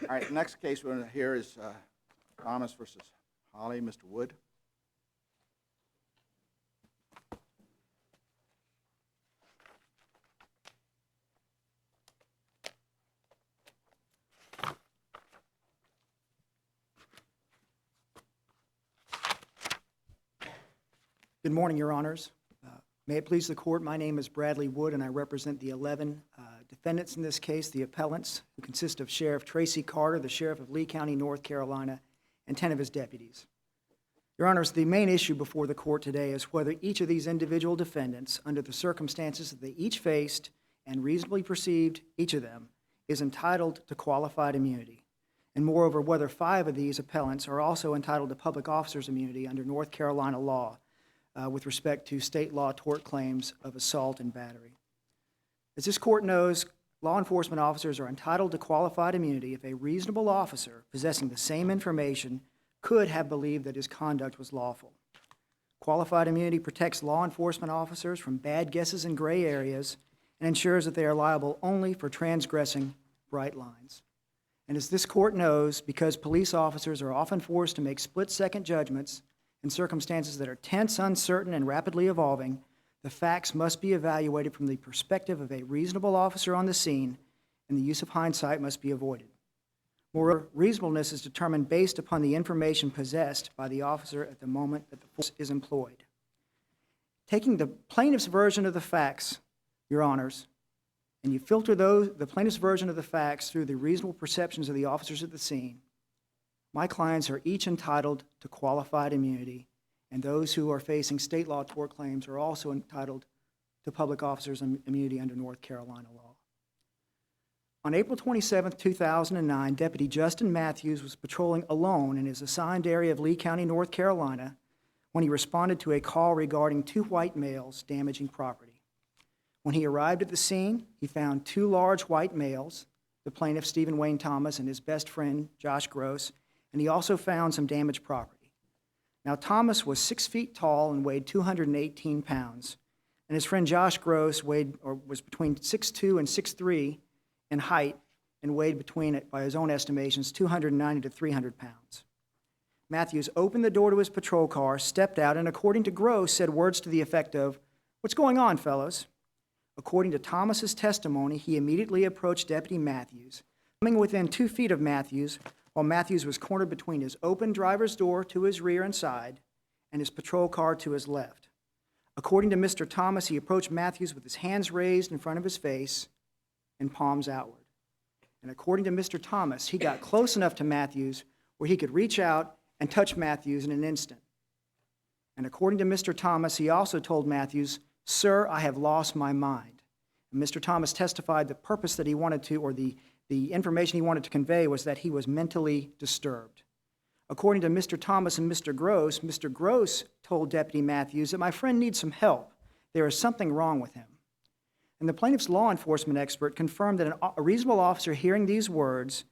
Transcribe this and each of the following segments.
All right, the next case we're going to hear is Thomas versus Holly. Mr. Wood. Good morning, Your Honors. May it please the Court, my name is Bradley Wood, and I represent the 11 defendants in this case, the appellants, who consist of Sheriff Tracy Carter, the Sheriff of Lee County, North Carolina, and 10 of his deputies. Your Honors, the main issue before the Court today is whether each of these individual defendants, under the circumstances that they each faced and reasonably perceived, each of them, is entitled to qualified immunity. And moreover, whether 5 of these appellants are also entitled to public officer's immunity under North Carolina law, with respect to state law tort claims of assault and battery. As this Court knows, law enforcement officers are entitled to qualified immunity if a reasonable officer possessing the same information could have believed that his conduct was lawful. Qualified immunity protects law enforcement officers from bad guesses in gray areas and ensures that they are liable only for transgressing bright lines. And as this Court knows, because police officers are often forced to make split-second judgments in circumstances that are tense, uncertain, and rapidly evolving, the facts must be evaluated from the perspective of a reasonable officer on the scene, and the use of hindsight must be avoided. Moreover, reasonableness is determined based upon the information possessed by the officer at the moment that the force is employed. Taking the plaintiff's version of the facts, Your Honors, and you filter the plaintiff's version of the facts through the reasonable perceptions of the officers at the scene, my clients are each entitled to qualified immunity, and those who are facing state law tort claims are also entitled to public officers' immunity under North Carolina law. On April 27, 2009, Deputy Justin Matthews was patrolling alone in his assigned area of Lee County, North Carolina, when he responded to a call regarding 2 white males damaging property. When he arrived at the scene, he found 2 large white males, the plaintiff Stephen Wayne Thomas and his best friend Josh Gross, and he also found some damaged property. Now, Thomas was 6 feet tall and weighed 218 pounds, and his friend Josh Gross was between 6'2" and 6'3" in height and weighed between, by his own estimations, 290 to 300 pounds. Matthews opened the door to his patrol car, stepped out, and according to Gross, said words to the effect of, "What's going on, fellows?" According to Thomas's testimony, he immediately approached Deputy Matthews, coming within 2 feet of Matthews, while Matthews was cornered between his open driver's door to his rear and side and his patrol car to his left. According to Mr. Thomas, he approached Matthews with his hands raised in front of his face and palms outward. And according to Mr. Thomas, he got close enough to Matthews where he could reach out and touch Matthews in an instant. And according to Mr. Thomas, he also told Matthews, "Sir, I have lost my mind." And Mr. Thomas testified the purpose that he wanted to, or the information he wanted to convey was that he was mentally disturbed. According to Mr. Thomas and Mr. Gross told Deputy Matthews that my friend needs some help. There is something wrong with him. And the plaintiff's law enforcement expert confirmed that a reasonable officer hearing these words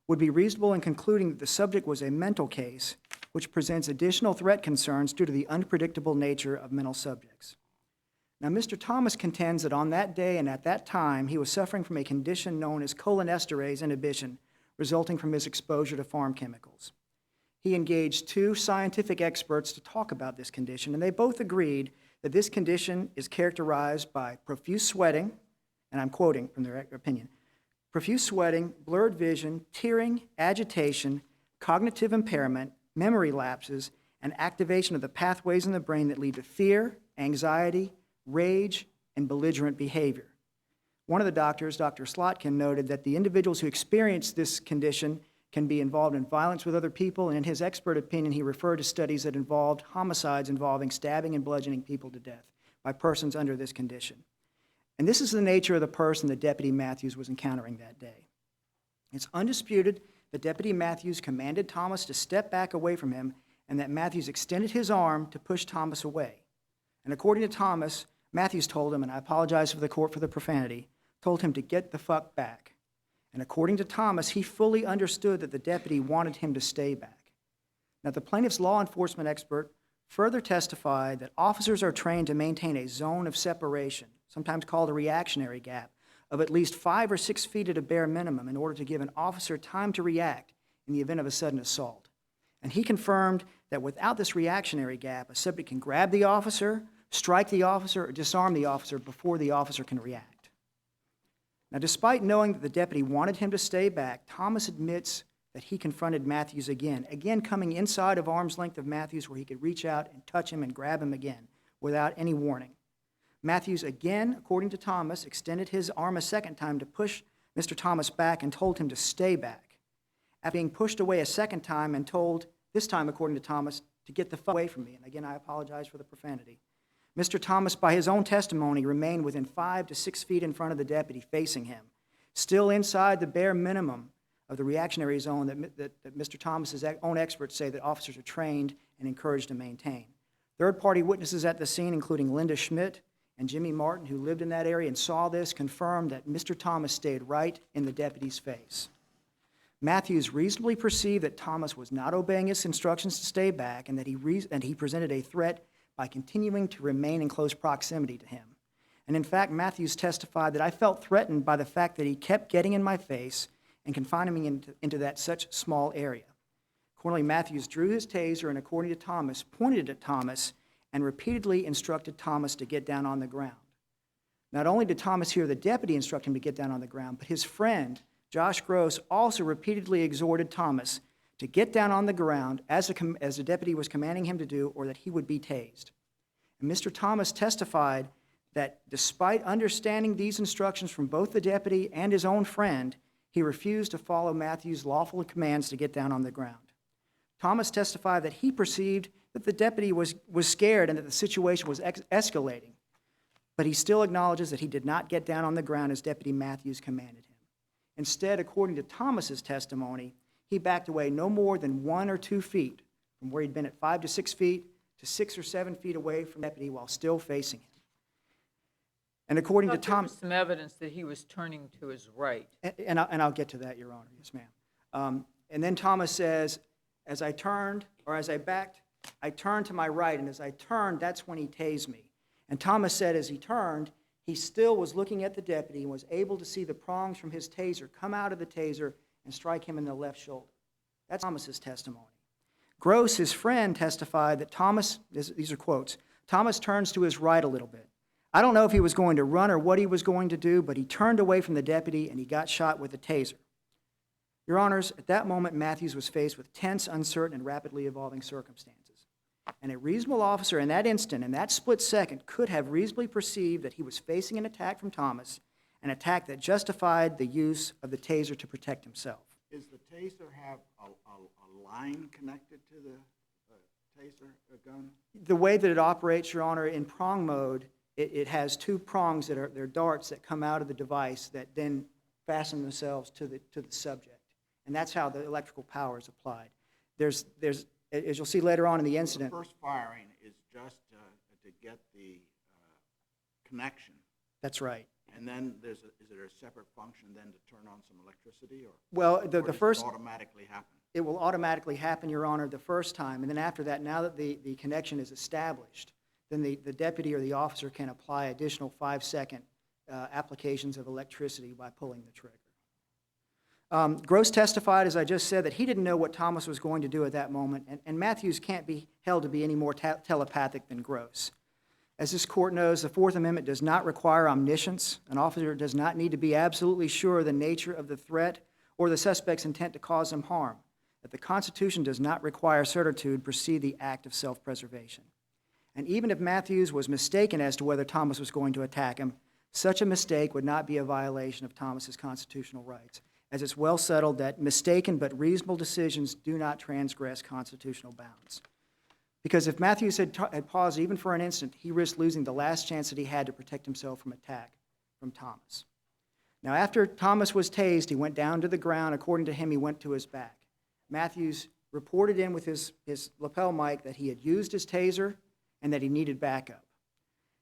would be reasonable in concluding that the subject was a mental case, which presents additional threat concerns due to the unpredictable nature of mental subjects. Now, Mr. Thomas contends that on that day and at that time, he was suffering from a condition known as cholinesterase inhibition, resulting from his exposure to farm chemicals. He engaged 2 scientific experts to talk about this condition, and they both agreed that this condition is characterized by profuse sweating, and I'm quoting from their opinion, profuse sweating, blurred vision, tearing, agitation, cognitive impairment, memory lapses, and activation of the pathways in the brain that lead to fear, anxiety, rage, and belligerent behavior. One of the doctors, Dr. Slotkin, noted that the individuals who experience this condition can be involved in violence with other people, and in his expert opinion, he referred to studies that involved homicides involving stabbing and bludgeoning people to death by persons under this condition. And this is the nature of the person that Deputy Matthews was encountering that day. It's undisputed that Deputy Matthews commanded Thomas to step back away from him, and that Matthews extended his arm to push Thomas away. And according to Thomas, Matthews told him, and I apologize to the court for the profanity, told him to get the fuck back. And according to Thomas, he fully understood that the deputy wanted him to stay back. Now, the plaintiff's law enforcement expert further testified that officers are trained to maintain a zone of separation, sometimes called a reactionary gap, of at least 5 or 6 feet at a bare minimum in order to give an officer time to react in the event of a sudden assault. And he confirmed that without this reactionary gap, a subject can grab the officer, strike the officer, or disarm the officer before the officer can react. Now, despite knowing that the deputy wanted him to stay back, Thomas admits that he confronted Matthews again coming inside of arm's length of Matthews where he could reach out and touch him and grab him again without any warning. Matthews again, according to Thomas, extended his arm a second time to push Mr. Thomas back and told him to stay back. After being pushed away a second time and told, this time according to Thomas, to get the fuck away from me, and again I apologize for the profanity, Mr. Thomas, by his own testimony, remained within 5 to 6 feet in front of the deputy facing him, still inside the bare minimum of the reactionary zone that Mr. Thomas's own experts say that officers are trained and encouraged to maintain. Third-party witnesses at the scene, including Linda Schmidt and Jimmy Martin, who lived in that area and saw this, confirmed that Mr. Thomas stayed right in the deputy's face. Matthews reasonably perceived that Thomas was not obeying his instructions to stay back and that he presented a threat by continuing to remain in close proximity to him. And in fact, Matthews testified that I felt threatened by the fact that he kept getting in my face and confining me into that such small area. Accordingly, Matthews drew his taser and, according to Thomas, pointed it at Thomas and repeatedly instructed Thomas to get down on the ground. Not only did Thomas hear the deputy instruct him to get down on the ground, but his friend, Josh Gross, also repeatedly exhorted Thomas to get down on the ground as the deputy was commanding him to do, or that he would be tased. And Mr. Thomas testified that despite understanding these instructions from both the deputy and his own friend, he refused to follow Matthews' lawful commands to get down on the ground. Thomas testified that he perceived that the deputy was scared and that the situation was escalating, but he still acknowledges that he did not get down on the ground as Deputy Matthews commanded him. Instead, according to Thomas's testimony, he backed away no more than 1 or 2 feet from where he'd been at 5 to 6 feet to 6 or 7 feet away from the deputy while still facing him. And according to There Thomas, was some evidence that he was turning to his right. and I'll get to that, Your Honor. Yes, ma'am. And then Thomas says, as I turned, or as I backed, I turned to my right, and as I turned, that's when he tased me. And Thomas said as he turned, he still was looking at the deputy and was able to see the prongs from his taser come out of the taser and strike him in the left shoulder. That's Thomas's testimony. Gross, his friend, testified that Thomas, these are quotes, Thomas turns to his right a little bit. I don't know if he was going to run or what he was going to do, but he turned away from the deputy and he got shot with a taser. Your Honors, at that moment, Matthews was faced with tense, uncertain, and rapidly evolving circumstances. And a reasonable officer in that instant, in that split second, could have reasonably perceived that he was facing an attack from Thomas, an attack that justified the use of the taser to protect himself. Is the taser have a line connected to the taser gun? The way that it operates, Your Honor, in prong mode, it has 2 prongs that are darts that come out of the device that then fasten themselves to the subject. And that's how the electrical power is applied. There's as you'll see later on in the incident. The first firing is just to get the connection. That's right. And then is there a separate function then to turn on some electricity, or Well, or the does first, it automatically happen? it will automatically happen, Your Honor, the first time. And then after that, now that the connection is established, then the deputy or the officer can apply additional 5-second applications of electricity by pulling the trigger. Gross testified, as I just said, that he didn't know what Thomas was going to do at that moment, and Matthews can't be held to be any more telepathic than Gross. As this court knows, the Fourth Amendment does not require omniscience. An officer does not need to be absolutely sure of the nature of the threat or the suspect's intent to cause him harm. That the Constitution does not require certitude precede the act of self-preservation. And even if Matthews was mistaken as to whether Thomas was going to attack him, such a mistake would not be a violation of Thomas's constitutional rights, as it's well settled that mistaken but reasonable decisions do not transgress constitutional bounds. Because if Matthews had paused even for an instant, he risked losing the last chance that he had to protect himself from attack from Thomas. Now, after Thomas was tased, he went down to the ground. According to him, he went to his back. Matthews reported in with his lapel mic that he had used his taser and that he needed backup.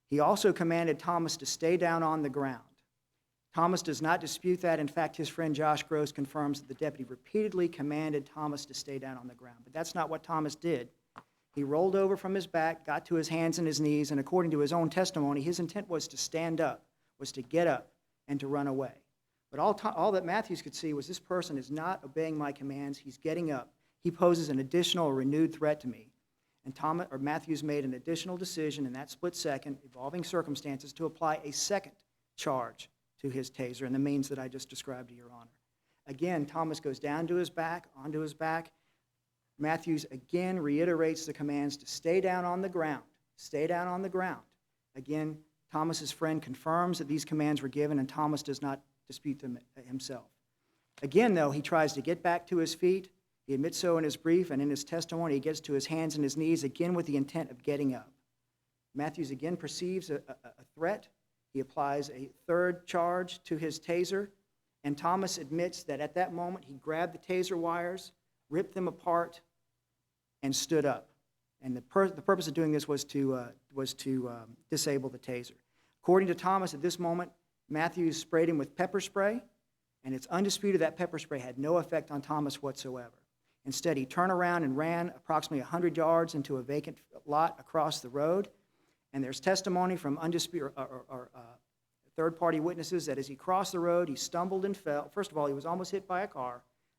He also commanded Thomas to stay down on the ground. Thomas does not dispute that. In fact, his friend Josh Gross confirms that the deputy repeatedly commanded Thomas to stay down on the ground. But that's not what Thomas did. He rolled over from his back, got to his hands and his knees, and according to his own testimony, his intent was to stand up, was to get up and to run away. But all that Matthews could see was this person is not obeying my commands. He's getting up. He poses an additional or renewed threat to me. And Matthews made an additional decision in that split second, involving circumstances, to apply a second charge to his taser in the means that I just described to Your Honor. Again, Thomas goes down to his back, onto his back. Matthews again reiterates the commands to stay down on the ground. Stay down on the ground. Again, Thomas's friend confirms that these commands were given, and Thomas does not dispute them himself. Again, though, he tries to get back to his feet. He admits so in his brief, and in his testimony, he gets to his hands and his knees, again with the intent of getting up. Matthews again perceives a threat. He applies a third charge to his taser, and Thomas admits that at that moment he grabbed the taser wires, ripped them apart, and stood up. And the purpose of doing this was to disable the taser. According to Thomas, at this moment, Matthews sprayed him with pepper spray, and it's undisputed that pepper spray had no effect on Thomas whatsoever. Instead, he turned around and ran approximately 100 yards into a vacant lot across the road. And there's testimony from third-party witnesses that as he crossed the road, he stumbled and fell. First of all, he was almost hit by a car,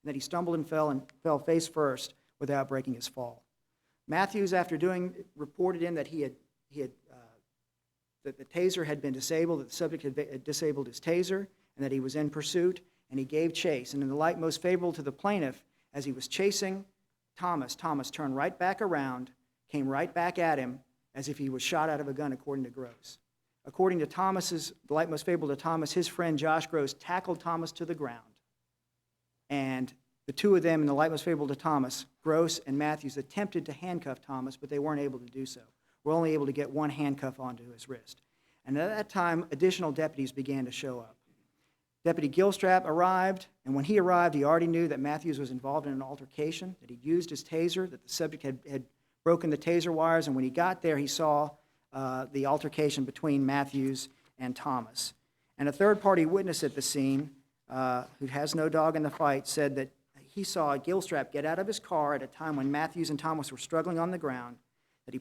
and then he stumbled and fell face first without breaking his fall. Matthews, after reported in that that the taser had been disabled, that the subject had disabled his taser, and that he was in pursuit, and he gave chase. And in the light most favorable to the plaintiff, as he was chasing Thomas turned right back around, came right back at him as if he was shot out of a gun, according to Gross. According to the light most favorable to Thomas, his friend Josh Gross tackled Thomas to the ground. And the two of them, in the light most favorable to Thomas, Gross and Matthews, attempted to handcuff Thomas, but they weren't able to do so. We're only able to get one handcuff onto his wrist. And at that time, additional deputies began to show up. Deputy Gilstrap arrived, and when he arrived, he already knew that Matthews was involved in an altercation, that he'd used his taser, that the subject had broken the taser wires, and when he got there, he saw the altercation between Matthews and Thomas. And a third-party witness at the scene, who has no dog in the fight, said that he saw Gilstrap get out of his car at a time when Matthews and Thomas were struggling on the ground, that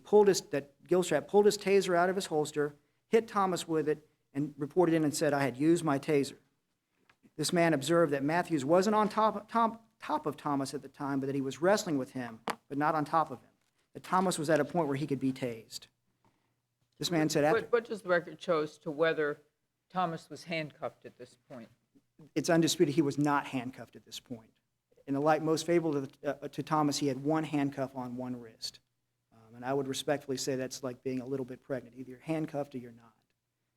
Gilstrap pulled his taser out of his holster, hit Thomas with it, and reported in and said, "I had used my taser." This man observed that Matthews wasn't on top of Thomas at the time, but that he was wrestling with him, but not on top of him. That Thomas was at a point where he could be tased. This man said after... What does the record show as to whether Thomas was handcuffed at this point? It's undisputed he was not handcuffed at this point. In the light most favorable to Thomas, he had one handcuff on one wrist. And I would respectfully say that's like being a little bit pregnant. Either you're handcuffed or you're not.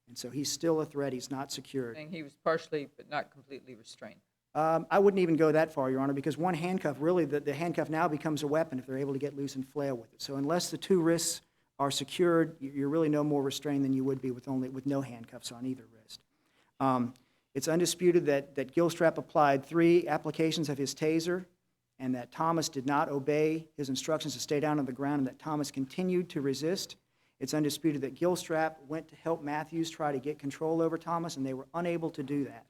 And so he's still a threat. He's not secured. Saying he was partially but not completely restrained. I wouldn't even go that far, Your Honor, because one handcuff, really, the handcuff now becomes a weapon if they're able to get loose and flail with it. So unless the two wrists are secured, you're really no more restrained than you would be with no handcuffs on either wrist. It's undisputed that Gilstrap applied 3 applications of his taser, and that Thomas did not obey his instructions to stay down on the ground, and that Thomas continued to resist. It's undisputed that Gilstrap went to help Matthews try to get control over Thomas, and they were unable to do that.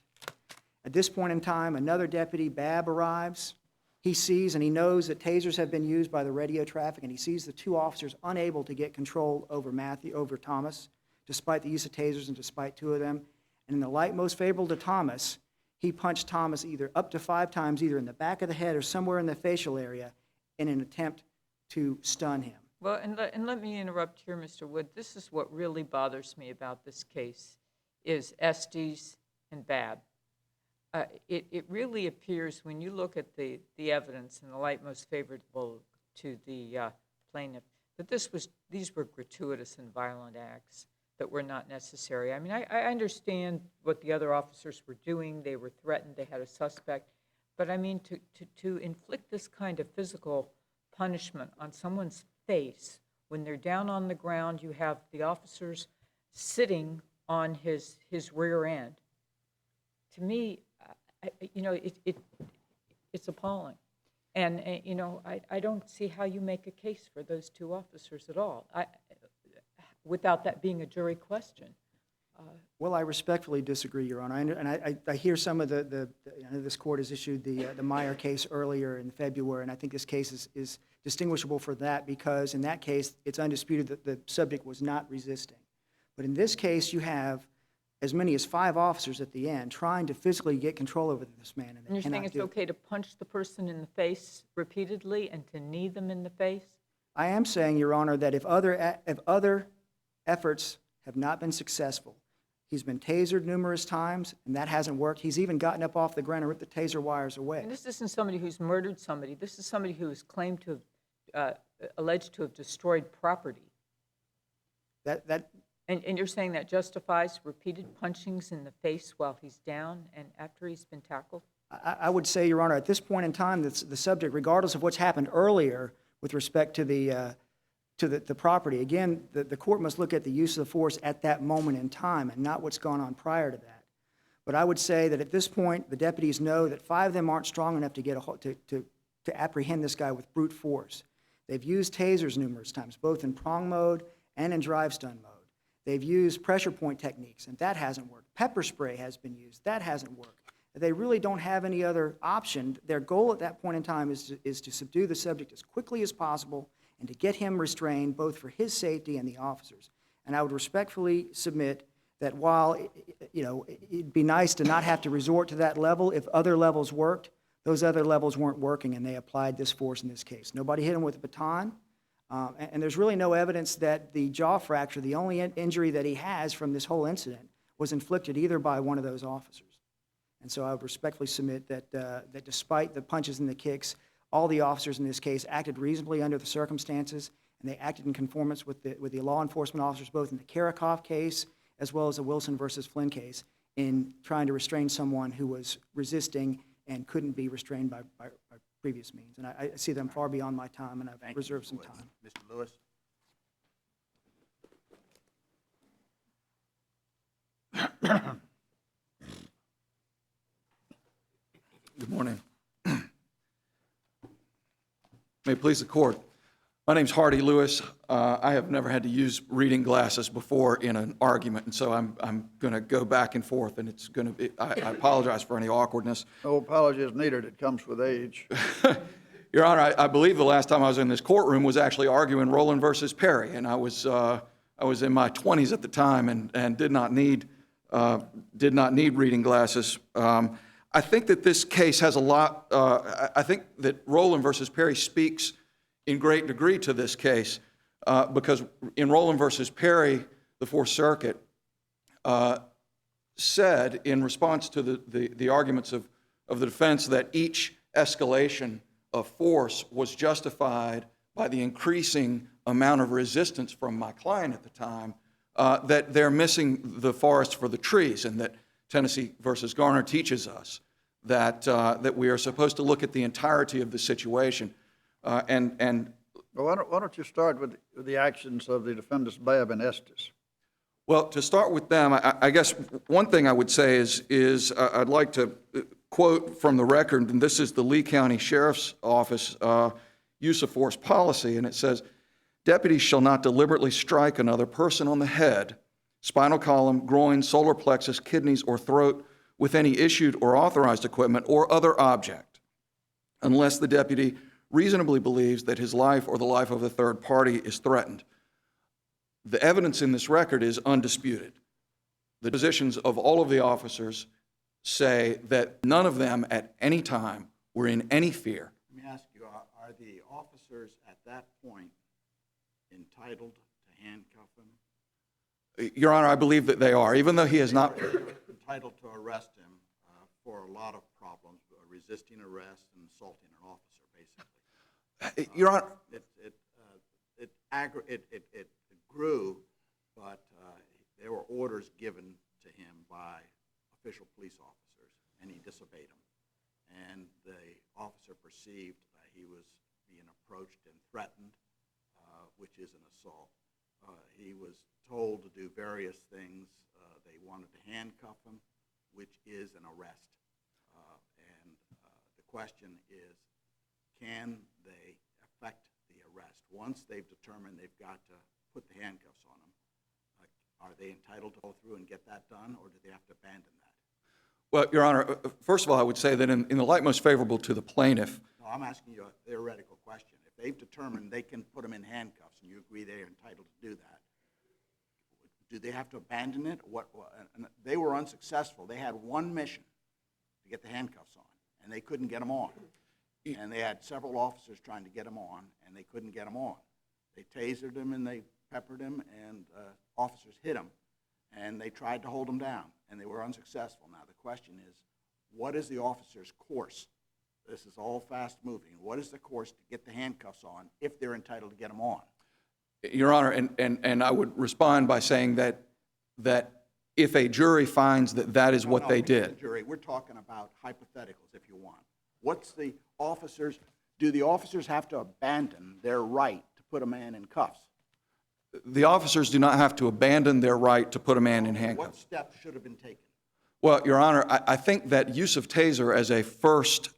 At this point in time, another deputy, Babb, arrives. He sees and he knows that tasers have been used by the radio traffic, and he sees the 2 officers unable to get control over Thomas, despite the use of tasers and despite 2 of them. And in the light most favorable to Thomas, he punched Thomas either up to 5 times, either in the back of the head or somewhere in the facial area, in an attempt to stun him. Well, and let me interrupt here, Mr. Wood. This is what really bothers me about this case, is Estes and Babb. It really appears, when you look at the evidence in the light most favorable to the plaintiff, that these were gratuitous and violent acts that were not necessary. I mean, I understand what the other officers were doing. They were threatened. They had a suspect. But, I mean, to inflict this kind of physical punishment on someone's face when they're down on the ground, you have the officers sitting on his rear end. To me, it's appalling. And, I don't see how you make a case for those 2 officers at all, without that being a jury question. Well, I respectfully disagree, Your Honor. And I hear some of I know this court has issued the Meyer case earlier in February, and I think this case is distinguishable for that, because in that case, it's undisputed that the subject was not resisting. But in this case, you have as many as 5 officers at the end trying to physically get control over this man, and And they you're saying cannot it's do it. okay to punch the person in the face repeatedly and to knee them in the face? I am saying, Your Honor, that if other efforts have not been successful, he's been tasered numerous times, and that hasn't worked. He's even gotten up off the ground and ripped the taser wires away. And this isn't somebody who's murdered somebody. This is somebody who is claimed to have, alleged to have destroyed property. That And you're saying that justifies repeated punchings in the face while he's down and after he's been tackled? I would say, Your Honor, at this point in time, the subject, regardless of what's happened earlier with respect to the property, again, the court must look at the use of force at that moment in time and not what's gone on prior to that. But I would say that at this point, the deputies know that 5 of them aren't strong enough to get to apprehend this guy with brute force. They've used tasers numerous times, both in prong mode and in drive stun mode. They've used pressure point techniques, and that hasn't worked. Pepper spray has been used. That hasn't worked. They really don't have any other option. Their goal at that point in time is to subdue the subject as quickly as possible and to get him restrained, both for his safety and the officers. And I would respectfully submit that while, it'd be nice to not have to resort to that level, if other levels worked, those other levels weren't working, and they applied this force in this case. Nobody hit him with a baton. And there's really no evidence that the jaw fracture, the only injury that he has from this whole incident, was inflicted either by one of those officers. And so I would respectfully submit that despite the punches and the kicks, all the officers in this case acted reasonably under the circumstances, and they acted in conformance with the law enforcement officers, both in the Karakoff case as well as the Wilson versus Flynn case, in trying to restrain someone who was resisting and couldn't be restrained by previous means. And I see them far beyond my time, and I've Thank you, reserved Mr. some Lewis. time. Mr. Lewis? Good morning. May it please the court. My name's Hardy Lewis. I have never had to use reading glasses before in an argument, and so I'm going to go back and forth, and it's going to be, I apologize for any awkwardness. No apology is needed. It comes with age. Your Honor, I believe the last time I was in this courtroom was actually arguing Rowland versus Perry, and I was in my 20s at the time and did not need reading glasses. I think that this case has a lot. I think that Rowland versus Perry speaks in great degree to this case because in Rowland versus Perry, the Fourth Circuit said in response to the arguments of the defense that each escalation of force was justified by the increasing amount of resistance from my client at the time, that they're missing the forest for the trees, and that Tennessee versus Garner teaches us that we are supposed to look at the entirety of the situation. Well, why don't you start with the actions of the defendants Babb and Estes? Well, to start with them, I guess one thing I would say is I'd like to quote from the record, and this is the Lee County Sheriff's Office use of force policy, and it says, deputies shall not deliberately strike another person on the head, spinal column, groin, solar plexus, kidneys, or throat with any issued or authorized equipment or other object, unless the deputy reasonably believes that his life or the life of a third party is threatened. The evidence in this record is undisputed. The positions of all of the officers say that none of them at any time were in any fear. Let me ask you, are the officers at that point entitled to handcuff him? Your Honor, I believe that they are, even though he has not. Entitled to arrest him for a lot of problems, resisting arrest and assaulting an officer, basically. Your Honor. It grew, but there were orders given to him by official police officers, and he disobeyed them. And the officer perceived that he was being approached and threatened, which is an assault. He was told to do various things. They wanted to handcuff him, which is an arrest. And the question is, can they effect the arrest? Once they've determined they've got to put the handcuffs on him, are they entitled to go through and get that done, or do they have to abandon that? Well, Your Honor, first of all, I would say that in the light most favorable to the plaintiff. No, I'm asking you a theoretical question. If they've determined they can put him in handcuffs, and you agree they are entitled to do that, do they have to abandon it? And they were unsuccessful. They had one mission, to get the handcuffs on, and they couldn't get them on. And they had several officers trying to get them on, and they couldn't get them on. They tasered him and they peppered him, and officers hit him, and they tried to hold him down, and they were unsuccessful. Now, the question is, what is the officer's course? This is all fast-moving. What is the course to get the handcuffs on if they're entitled to get them on? Your Honor, and I would respond by saying that if a jury finds that that is what they forget did. the jury. We're talking about hypotheticals, if you want. Do the officers have to abandon their right to put a man in cuffs? The officers do not have to abandon their right to put a man in What handcuffs. steps should have been taken? Well, Your Honor, I think that use of taser as a first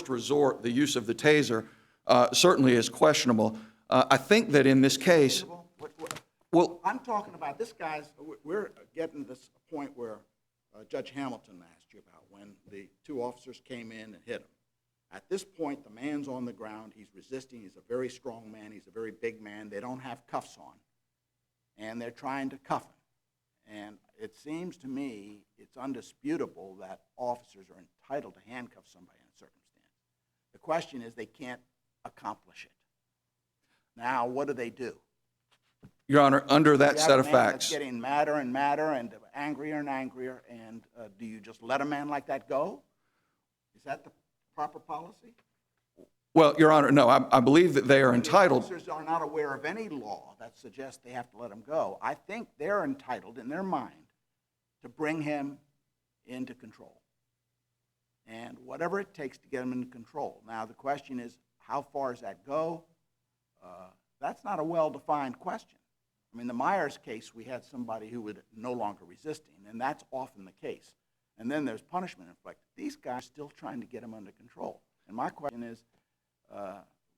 resort, the use of the taser certainly is questionable. I think that in this case, well, I'm talking about this guy's, we're getting to this point where Judge Hamilton asked you about when the two officers came in and hit him. At this point, the man's on the ground. He's resisting. He's a very strong man. He's a very big man. They don't have cuffs on, and they're trying to cuff him. And it seems to me it's undisputable that officers are entitled to handcuff somebody in a circumstance. The question is they can't accomplish it. Now, what do? Your Honor, under that You have set a of man facts, that's getting madder and madder and angrier and angrier, and do you just let a man like that go? Is that the proper policy? well, Your Honor, no, I believe that they are The entitled. officers are not aware of any law that suggests they have to let him go. I think they're entitled in their mind to bring him into control, and whatever it takes to get him into control. Now, the question is, how far does that go? That's not a well-defined question. I mean, the Myers case, we had somebody who was no longer resisting, and that's often the case. And then there's punishment inflicted. These guys are still trying to get him under control. And my question is,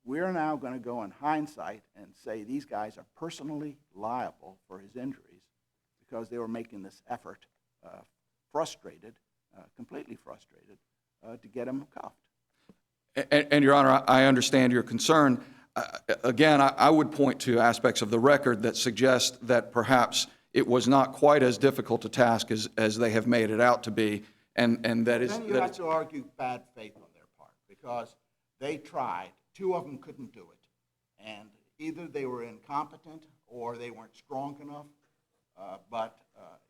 we're now going to go in hindsight and say these guys are personally liable for his injuries because they were making this effort, completely frustrated, to get him cuffed. And Your Honor, I understand your concern. Again, I would point to aspects of the record that suggest that perhaps it was not quite as difficult a task as they have made it out to be, and that is... Then you have to argue bad faith on their part because they tried. Two of them couldn't do it. And either they were incompetent or they weren't strong enough, but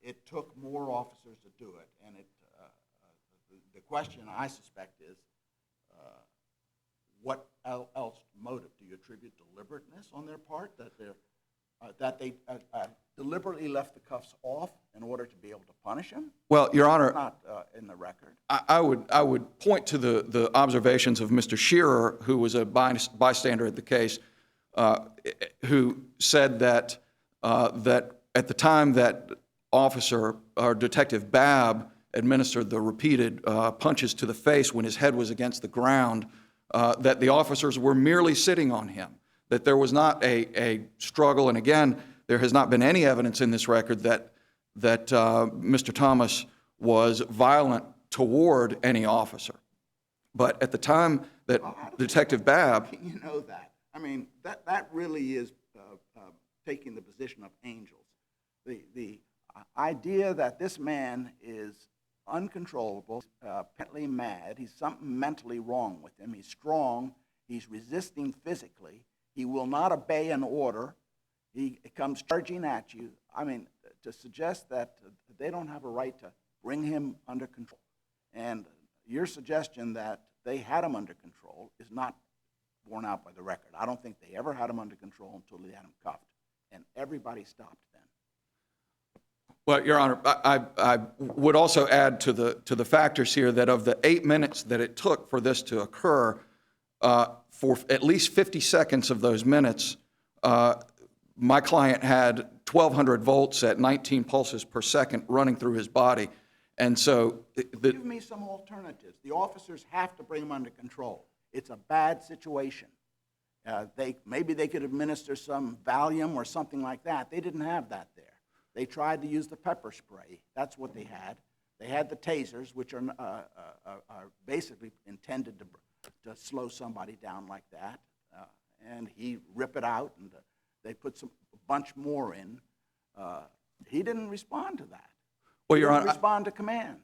it took more officers to do it. And the question, I suspect, is what else motive? Do you attribute deliberateness on their part, that they deliberately left the cuffs off in order to be able to punish him? Well, Your Honor, It's not in the record. I would point to the observations of Mr. Shearer, who was a bystander at the case, who said that at the time that Detective Babb administered the repeated punches to the face when his head was against the ground, that the officers were merely sitting on him, that there was not a struggle. And again, there has not been any evidence in this record that Mr. Thomas was violent toward any officer. But at the time that Detective Babb... How can you know that? I mean, that really is taking the position of angels. The idea that this man is uncontrollable, apparently mad, he's something mentally wrong with him, he's strong, he's resisting physically, he will not obey an order, he comes charging at you. I mean, to suggest that they don't have a right to bring him under control, and your suggestion that they had him under control is not borne out by the record. I don't think they ever had him under control until they had him cuffed, and everybody stopped then. Well, Your Honor, I would also add to the factors here that of the 8 minutes that it took for this to occur, for at least 50 seconds of those minutes, my client had 1,200 volts at 19 pulses per second running through his body. And so... Give me some alternatives. The officers have to bring him under control. It's a bad situation. Maybe they could administer some Valium or something like that. They didn't have that there. They tried to use the pepper spray. That's what they had. They had the tasers, which are basically intended to slow somebody down like that. And he rip it out, and they put some bunch more in. He didn't respond to that. Well, He Your didn't Honor, respond to commands.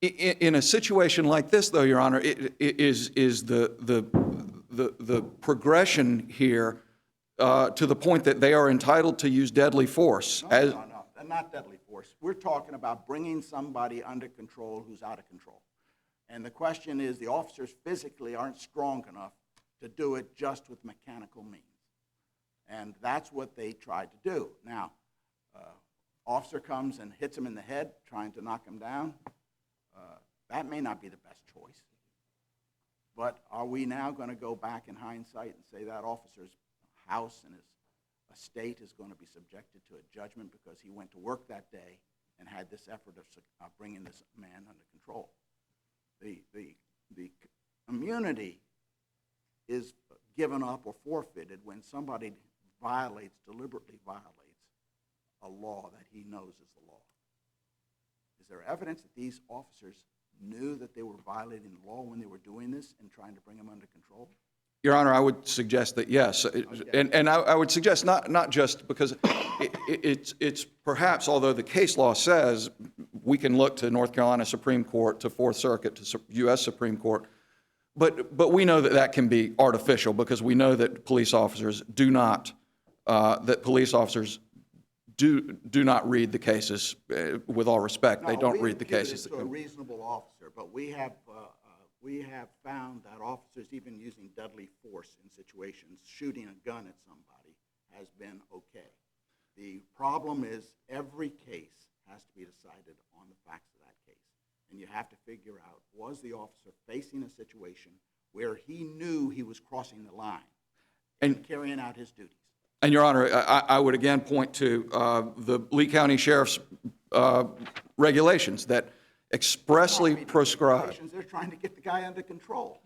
in a situation like this, though, Your Honor, is the progression here to the point that they are entitled to use deadly force. No, not deadly force. We're talking about bringing somebody under control who's out of control. And the question is, the officers physically aren't strong enough to do it just with mechanical means. And that's what they tried to do. Now, officer comes and hits him in the head, trying to knock him down. That may not be the best choice. But are we now going to go back in hindsight and say that officer's house and his estate is going to be subjected to a judgment because he went to work that day and had this effort of bringing this man under control? The immunity is given up or forfeited when somebody deliberately violates a law that he knows is the law. Is there evidence that these officers knew that they were violating the law when they were doing this and trying to bring him under control? Your Honor, I would suggest that yes. And I would suggest not just because it's perhaps, although the case law says we can look to North Carolina Supreme Court, to Fourth Circuit, to U.S. Supreme Court, but we know that that can be artificial because we know that police officers do not read the cases. With all respect, they don't read the cases. To a reasonable officer, but we have found that officers even using deadly force in situations, shooting a gun at somebody, has been okay. The problem is every case has to be decided on the facts of that case. And you have to figure out, was the officer facing a situation where he knew he was crossing the line and carrying out his duties? And, Your Honor, I would again point to the Lee County Sheriff's regulations that expressly prescribe. They're trying to get the guy under control.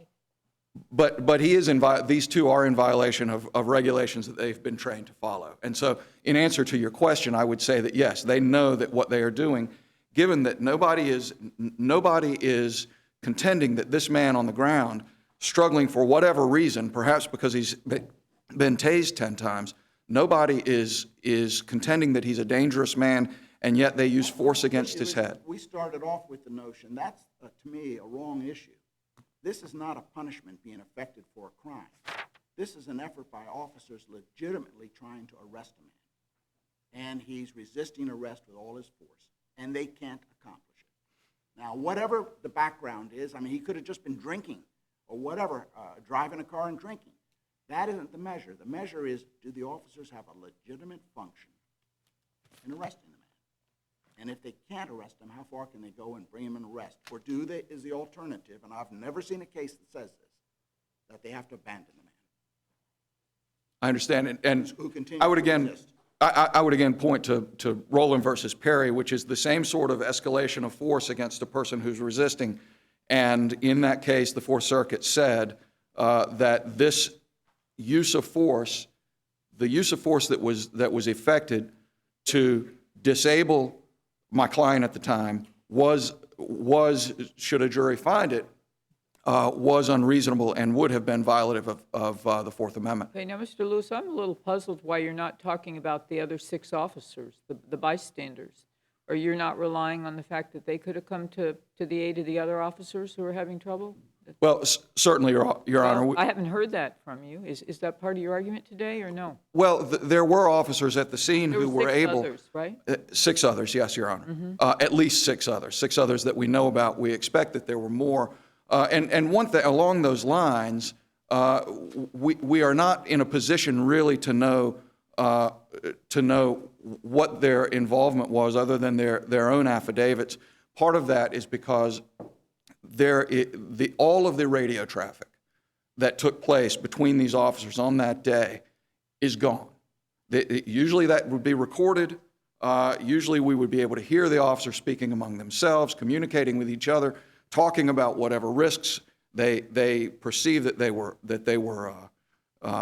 But he is these two are in violation of regulations that they've been trained to follow. And so in answer to your question, I would say that yes, they know that what they are doing, given that nobody is contending that this man on the ground, struggling for whatever reason, perhaps because he's been tased 10 times, nobody is contending that he's a dangerous man, and yet they use force against his head. We started off with the notion, that's, to me, a wrong issue. This is not a punishment being effected for a crime. This is an effort by officers legitimately trying to arrest a man. And he's resisting arrest with all his force, and they can't accomplish it. Now, whatever the background is, I mean, he could have just been drinking or whatever, driving a car and drinking. That isn't the measure. The measure is, do the officers have a legitimate function in arresting the man? And if they can't arrest him, how far can they go and bring him in arrest? Or is the alternative, and I've never seen a case that says this, that they have to abandon the man? I understand, and Who continues I would to again, resist. I would again point to Rowland versus Perry, which is the same sort of escalation of force against a person who's resisting. And in that case, the Fourth Circuit said that this use of force, the use of force that was effected to disable my client at the time was, should a jury find it, was unreasonable and would have been violative of the Fourth Amendment. Okay, now, Mr. Lewis, I'm a little puzzled why you're not talking about the other 6 officers, the bystanders. Or you're not relying on the fact that they could have come to the aid of the other officers who are having trouble? Well, certainly, Your Honor. I haven't heard that from you. Is that part of your argument today, or no? Well, there were officers at the scene There who were six able. others, right? 6 others, yes, Your Honor. At least 6 others. 6 others that we know about. We expect that there were more. And one thing along those lines, we are not in a position really to know what their involvement was, other than their own affidavits. Part of that is because all of the radio traffic that took place between these officers on that day is gone. Usually that would be recorded. Usually we would be able to hear the officers speaking among themselves, communicating with each other, talking about whatever risks they perceived that they were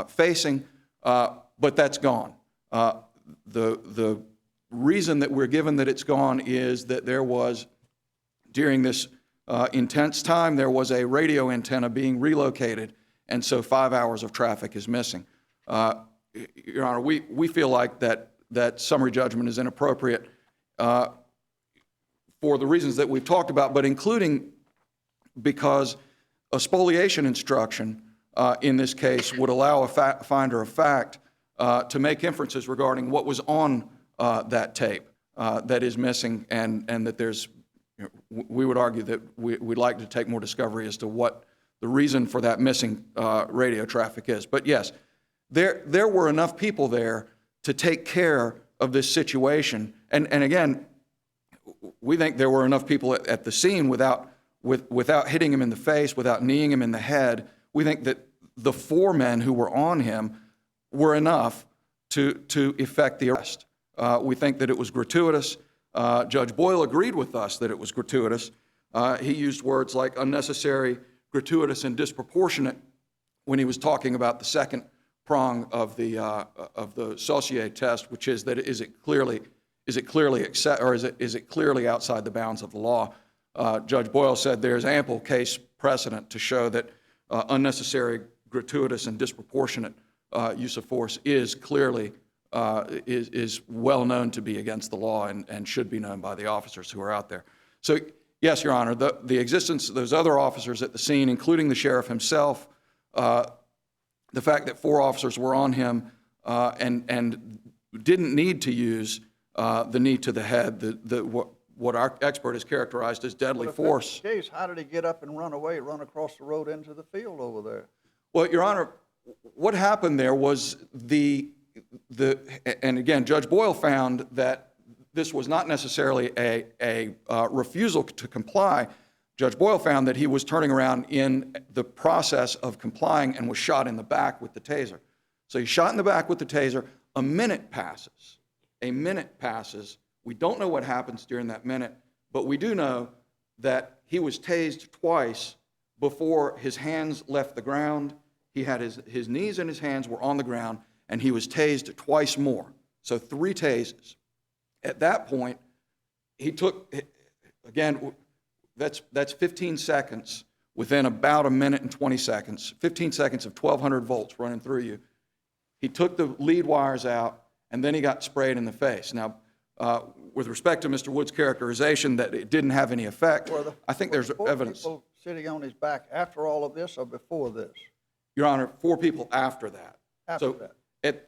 facing, but that's gone. The reason that we're given that it's gone is that there was, during this intense time, there was a radio antenna being relocated, and so 5 hours of traffic is missing. Your Honor, we feel like that that summary judgment is inappropriate for the reasons that we've talked about, but including because a spoliation instruction in this case would allow a finder of fact to make inferences regarding what was on that tape that is missing, and that there's, we would argue that we'd like to take more discovery as to what the reason for that missing radio traffic is. But yes, there were enough people there to take care of this situation. And again, we think there were enough people at the scene without hitting him in the face, without kneeing him in the head. We think that the 4 men who were on him were enough to effect the arrest. We think that it was gratuitous. Judge Boyle agreed with us that it was gratuitous. He used words like unnecessary, gratuitous, and disproportionate when he was talking about the second prong of the Saussure test, which is that is it clearly outside the bounds of the law. Judge Boyle said there's ample case precedent to show that unnecessary, gratuitous, and disproportionate use of force is clearly is well known to be against the law and should be known by the officers who are out there. So yes, Your Honor, the existence of those other officers at the scene, including the sheriff himself, the fact that 4 officers were on him and didn't need to use the knee to the head, what our expert has characterized as deadly force. If that's the case, how did he get up and run away, run across the road into the field over there? Well, Your Honor, what happened there was and again, Judge Boyle found that this was not necessarily a refusal to comply. Judge Boyle found that he was turning around in the process of complying and was shot in the back with the taser. So he's shot in the back with the taser. A minute passes. We don't know what happens during that minute, but we do know that he was tased twice before his hands left the ground. He had his knees and his hands were on the ground, and he was tased twice more. So 3 tases. At that point, he took, again, that's 15 seconds within about a minute and 20 seconds, 15 seconds of 1,200 volts running through you. He took the lead wires out, and then he got sprayed in the face. Now, with respect to Mr. Wood's characterization that it didn't have any effect, I think there's evidence. 4 people sitting on his back after all of this or before this? Your Honor, 4 people after that. After that.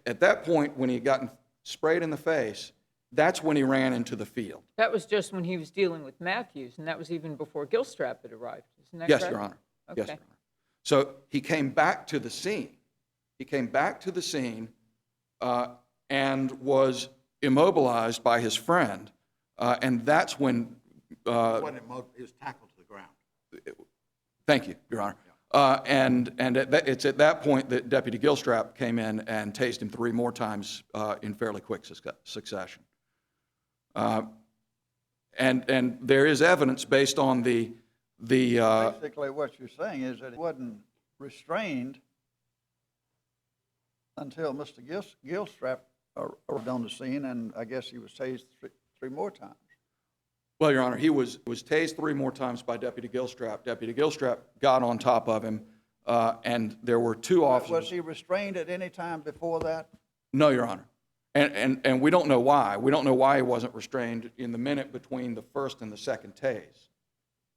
At that point, when he had gotten sprayed in the face, that's when he ran into the field. That was just when he was dealing with Matthews, and that was even before Gilstrap had arrived. Isn't that Yes, correct? Your Honor. Okay. Yes, Your Honor. So he came back to the scene. And was immobilized by his friend, and that's when. He was tackled to the ground. Thank you, Your Honor. And it's at that point that Deputy Gilstrap came in and tased him 3 more times in fairly quick succession. And there is evidence based on the Basically, what you're saying is that he wasn't restrained until Mr. Gilstrap arrived on the scene, and I guess he was tased 3 more times. Well, Your Honor, he was tased 3 more times by Deputy Gilstrap. Deputy Gilstrap got on top of him, and there were 2 officers. Was he restrained at any time before that? No, Your Honor. And we don't know why. We don't know why he wasn't restrained in the minute between the first and the second tase.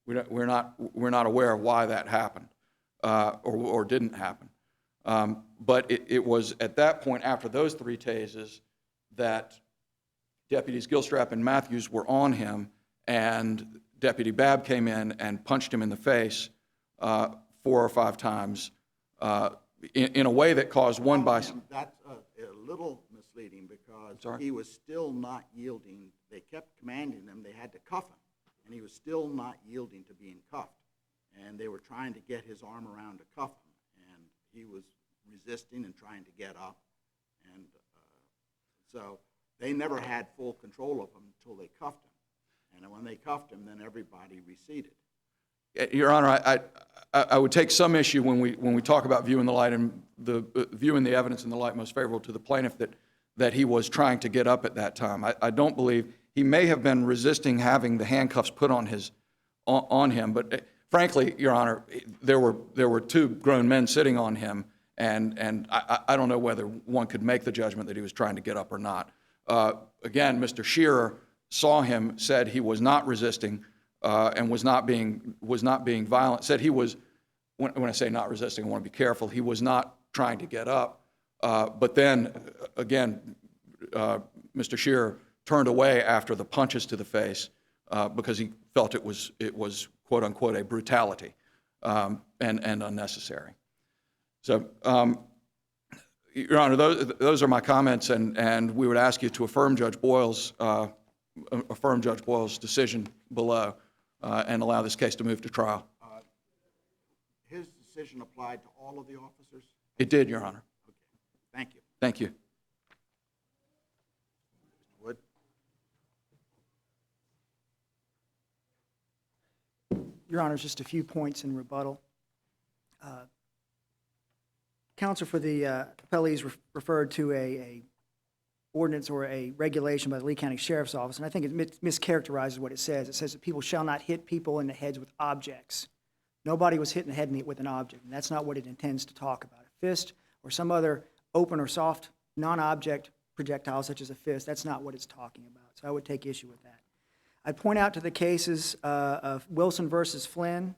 We're not aware of why that happened or didn't happen. But it was at that point, after those 3 tases, that Deputies Gilstrap and Matthews were on him, and Deputy Babb came in and punched him in the face 4 or 5 times in a way that caused one by. That's a little misleading because Sorry? he was still not yielding. They kept commanding him. They had to cuff him, and he was still not yielding to being cuffed. And they were trying to get his arm around to cuff him, and he was resisting and trying to get up. And so they never had full control of him until they cuffed him. And when they cuffed him, then everybody receded. Your Honor, I would take some issue when we talk about viewing the evidence in the light most favorable to the plaintiff that he was trying to get up at that time. I don't believe he may have been resisting having the handcuffs put on him, but frankly, Your Honor, there were 2 grown men sitting on him, and I don't know whether one could make the judgment that he was trying to get up or not. Again, Mr. Shearer saw him, said he was not resisting and was not being violent, said he was, when I say not resisting, I want to be careful, he was not trying to get up. But then, again, Mr. Shearer turned away after the punches to the face because he felt it was quote unquote a brutality and unnecessary. So, Your Honor, those are my comments, and we would ask you to affirm Judge Boyle's decision below and allow this case to move to trial. His decision applied to all of the officers? It did, Your Honor. Okay. Thank you. Thank you. Wood? Your Honor, just a few points in rebuttal. Counsel for the appellees referred to a ordinance or a regulation by the Lee County Sheriff's Office, and I think it mischaracterizes what it says. It says that people shall not hit people in the heads with objects. Nobody was hit in the head with an object, and that's not what it intends to talk about. A fist or some other open or soft non-object projectile such as a fist, that's not what it's talking about. So I would take issue with that. I'd point out to the cases of Wilson versus Flynn,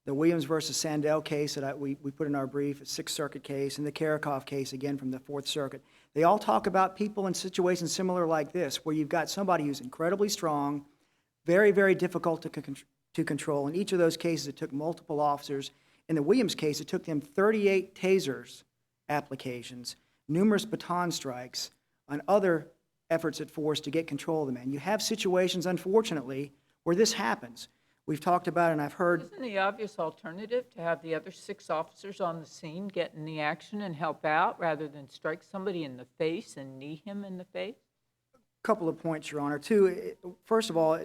the Williams versus Sandell case that we put in our brief, a Sixth Circuit case, and the Karakoff case, again, from the Fourth Circuit. They all talk about people in situations similar like this, where you've got somebody who's incredibly strong, very, very difficult to control. In each of those cases, it took multiple officers. In the Williams case, it took them 38 tasers applications, numerous baton strikes, and other efforts at force to get control of the man. You have situations, unfortunately, where this happens. We've talked about it, and I've heard Isn't the obvious alternative to have the other 6 officers on the scene get in the action and help out rather than strike somebody in the face and knee him in the face? a couple of points, Your Honor. First of all,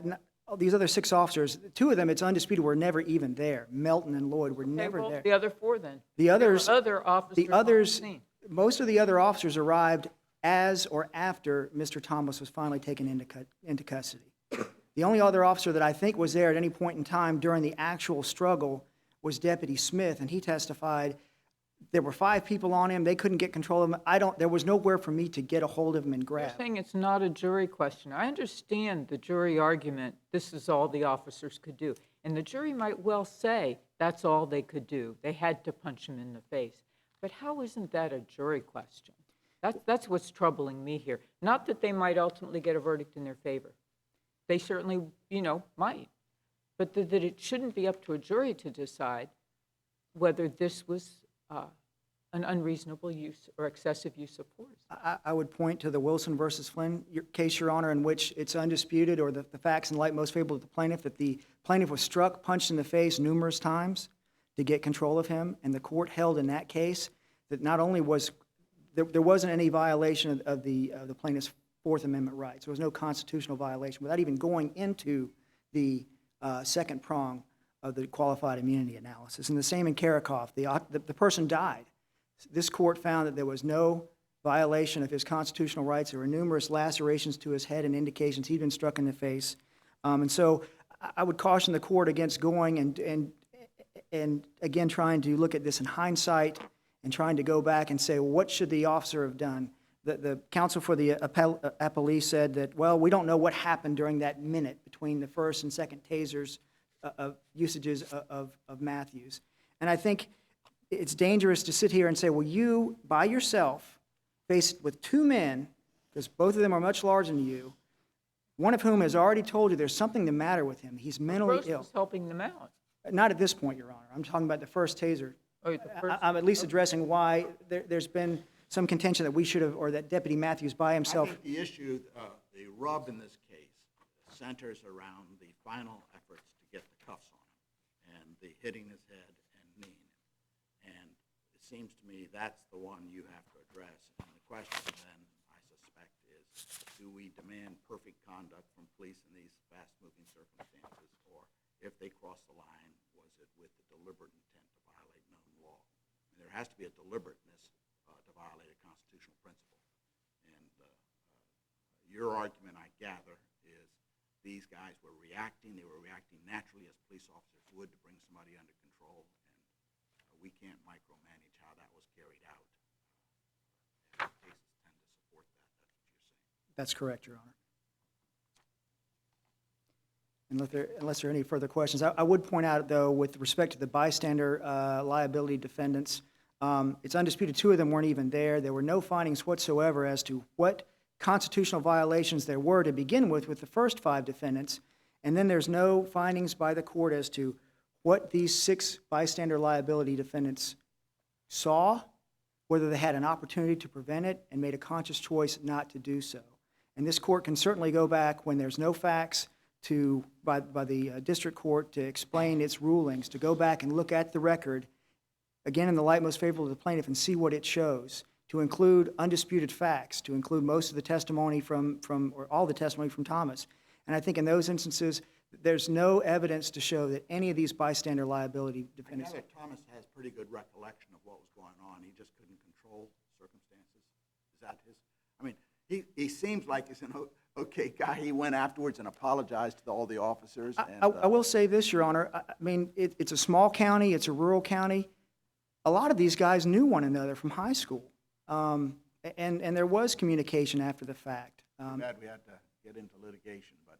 these other 6 officers, 2 of them, it's undisputed, were never even there. Melton and Lloyd were never well, there. the other 4 then. The others, There were other officers on the scene. most of the other officers arrived as or after Mr. Thomas was finally taken into custody. The only other officer that I think was there at any point in time during the actual struggle was Deputy Smith, and he testified there were 5 people on him. They couldn't get control of him. There was nowhere for me to get a hold of him and You're grab. saying it's not a jury question. I understand the jury argument, this is all the officers could do. And the jury might well say that's all they could do. They had to punch him in the face. But how isn't that a jury question? That's what's troubling me here. Not that they might ultimately get a verdict in their favor. They certainly, might. But that it shouldn't be up to a jury to decide whether this was an unreasonable use or excessive use of force. I would point to the Wilson versus Flynn case, Your Honor, in which it's undisputed, or the facts in light most favorable to the plaintiff, that the plaintiff was struck, punched in the face numerous times to get control of him, and the court held in that case that not only was there wasn't any violation of the plaintiff's Fourth Amendment rights. There was no constitutional violation without even going into the second prong of the qualified immunity analysis. And the same in Karakoff. The person died. This court found that there was no violation of his constitutional rights. There were numerous lacerations to his head and indications he'd been struck in the face. And so I would caution the court against going and again trying to look at this in hindsight and trying to go back and say, well, what should the officer have done? The counsel for the appellee said that, well, we don't know what happened during that minute between the first and second tasers usages of Matthews. And I think it's dangerous to sit here and say, well, you, by yourself, faced with 2 men, because both of them are much larger than you, one of whom has already told you there's something the matter with him. He's mentally Gross ill. was helping them out. Not at this point, Your Honor. I'm talking about the first taser. Oh, the first- I'm at least addressing why there's been some contention that we should have, or that Deputy Matthews by I himself. think the issue, the rub in this case, centers around the final efforts to get the cuffs on him and the hitting his head and kneeing him. And it seems to me that's the one you have to address. And the question then, I suspect, is do we demand perfect conduct from police in these fast-moving circumstances, or if they cross the line, was it with the deliberate intent to violate known law? And there has to be a deliberateness to violate a constitutional principle. And your argument, I gather, is these guys were reacting. They were reacting naturally as police officers would to bring somebody under control. And we can't micromanage how that was carried out. And cases tend to support that. That's what you're saying. That's correct, Your Honor. Unless there are any further questions, I would point out, though, with respect to the bystander liability defendants, it's undisputed 2 of them weren't even there. There were no findings whatsoever as to what constitutional violations there were to begin with the first 5 defendants, and then there's no findings by the court as to what these 6 bystander liability defendants saw, whether they had an opportunity to prevent it and made a conscious choice not to do so. And this court can certainly go back when there's no facts by the district court to explain its rulings, to go back and look at the record, again in the light most favorable to the plaintiff, and see what it shows, to include undisputed facts, to include most of the testimony or all the testimony from Thomas. And I think in those instances, there's no evidence to show that any of these bystander liability I defendants. know that Thomas has pretty good recollection of what was going on. He just couldn't control circumstances. Is that his? I mean, he seems like he's an okay guy. He went afterwards and apologized to all the officers. I will say this, Your Honor. I mean, it's a small county. It's a rural county. A lot of these guys knew one another from high school, and there was communication after the fact. Too bad we had to get into litigation, but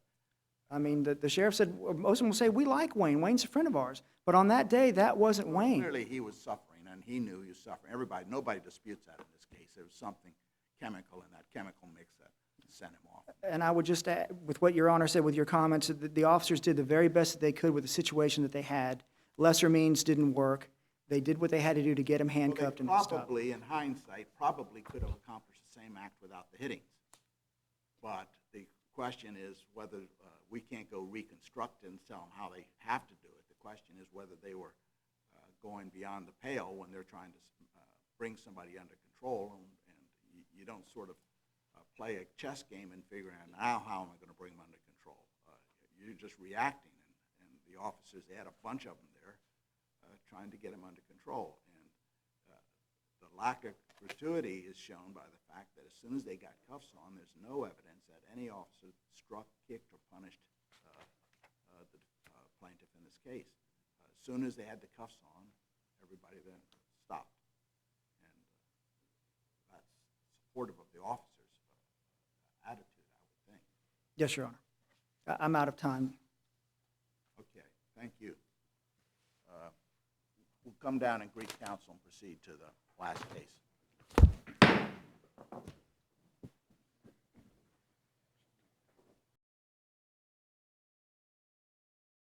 I mean, the sheriff said, most of them will say, we like Wayne. Wayne's a friend of ours. But on that day, that wasn't Wayne. clearly he was suffering, and he knew he was suffering. Nobody disputes that in this case. There was something chemical in that chemical mix that sent him off. And I would just add, with what Your Honor said with your comments, the officers did the very best that they could with the situation that they had. Lesser means didn't work. They did what they had to do to get him handcuffed and Well, they stopped. probably, in hindsight, probably could have accomplished the same act without the hittings. But the question is whether we can't go reconstruct and tell them how they have to do it. The question is whether they were going beyond the pale when they're trying to bring somebody under control, and you don't sort of play a chess game and figure out now how am I going to bring them under control. You're just reacting, and the officers, they had a bunch of them there trying to get them under control. And the lack of gratuity is shown by the fact that as soon as they got cuffs on, there's no evidence that any officer struck, kicked, or punished the plaintiff in this case. As soon as they had the cuffs on, everybody then stopped. And that's supportive of the officer's attitude, I would think. Yes, Your Honor. I'm out of time. Okay, thank you. We'll come down and greet counsel and proceed to the last case.